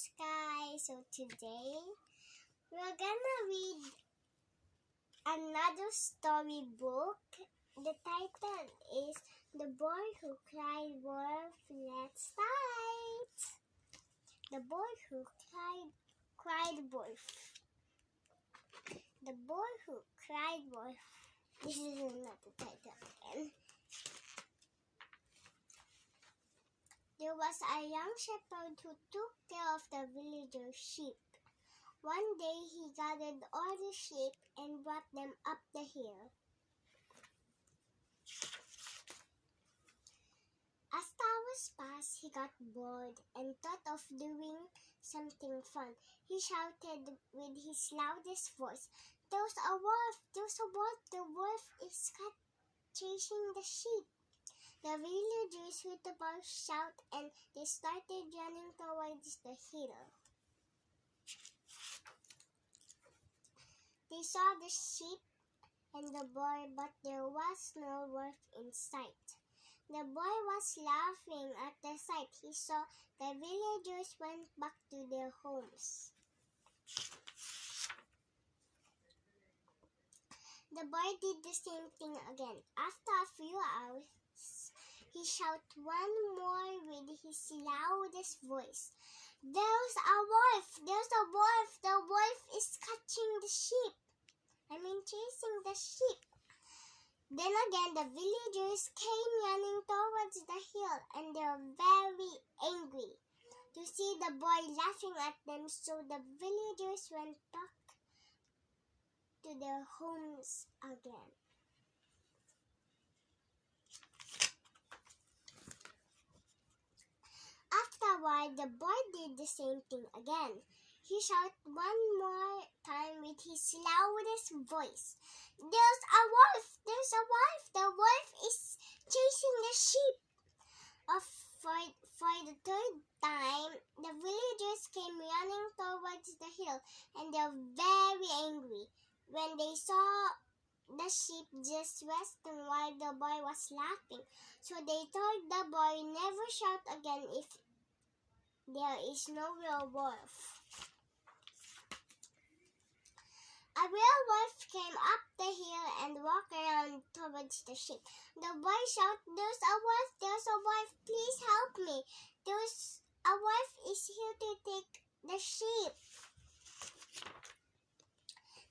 Skye. So today we're gonna read another storybook. The title is The Boy Who Cried Wolf. Let's start. The Boy Who Cried Wolf. The Boy Who Cried Wolf. This is not the title again. There was a young shepherd who took care of the villagers' sheep. One day he gathered all the sheep and brought them up the hill. As hours passed, he got bored and thought of doing something fun. He shouted with his loudest voice, "There's a wolf! There's a wolf! The wolf is chasing the sheep!" The villagers heard the boy's shout and they started running towards the hill. They saw the sheep and the boy, but there was no wolf in sight. The boy was laughing at the sight he saw. The villagers went back to their homes. The boy did the same thing again. After a few hours, he shouted one more with his loudest voice, "There's a wolf! There's a wolf! The wolf is chasing the sheep!" Then again the villagers came running towards the hill, and they were very angry to see the boy laughing at them, so the villagers went back to their homes again. After a while, the boy did the same thing again. He shouted one more time with his loudest voice, "There's a wolf! There's a wolf! The wolf is chasing the sheep!" For the third time, the villagers came running towards the hill, and they were very angry when they saw the sheep just resting while the boy was laughing. So they told the boy never shout again if there is no real wolf. A real wolf came up the hill and walked around towards the sheep. The boy shouted, "There's a wolf! There's a wolf! Please help me! There's a wolf is here to take the sheep!"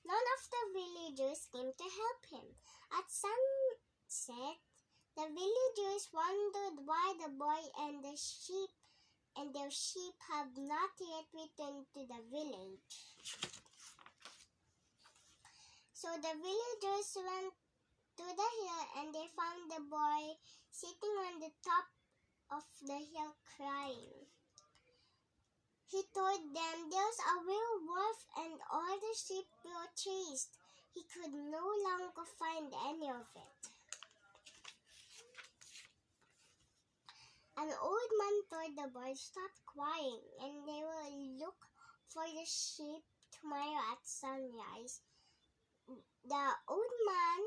None of the villagers came to help him. At sunset, the villagers wondered why the boy and their sheep have not yet returned to the village. So the villagers went to the hill and they found the boy sitting on the top of the hill crying. He told them there's a real wolf and all the sheep were chased. He could no longer find any of it. An old man told the boy to stop crying and they will look for the sheep tomorrow at sunrise. The old man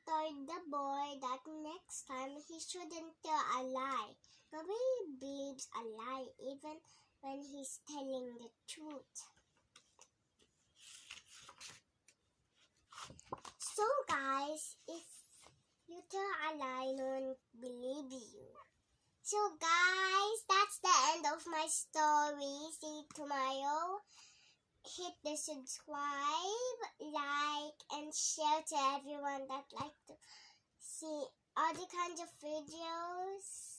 told the boy that next time he shouldn't tell a lie. Nobody believes a lie even when he's telling the truth. So guys, if you tell a lie, no one believes you. So guys, that's the end of my story. See you tomorrow. Hit the subscribe, like, and share to everyone that like to see other kinds of videos.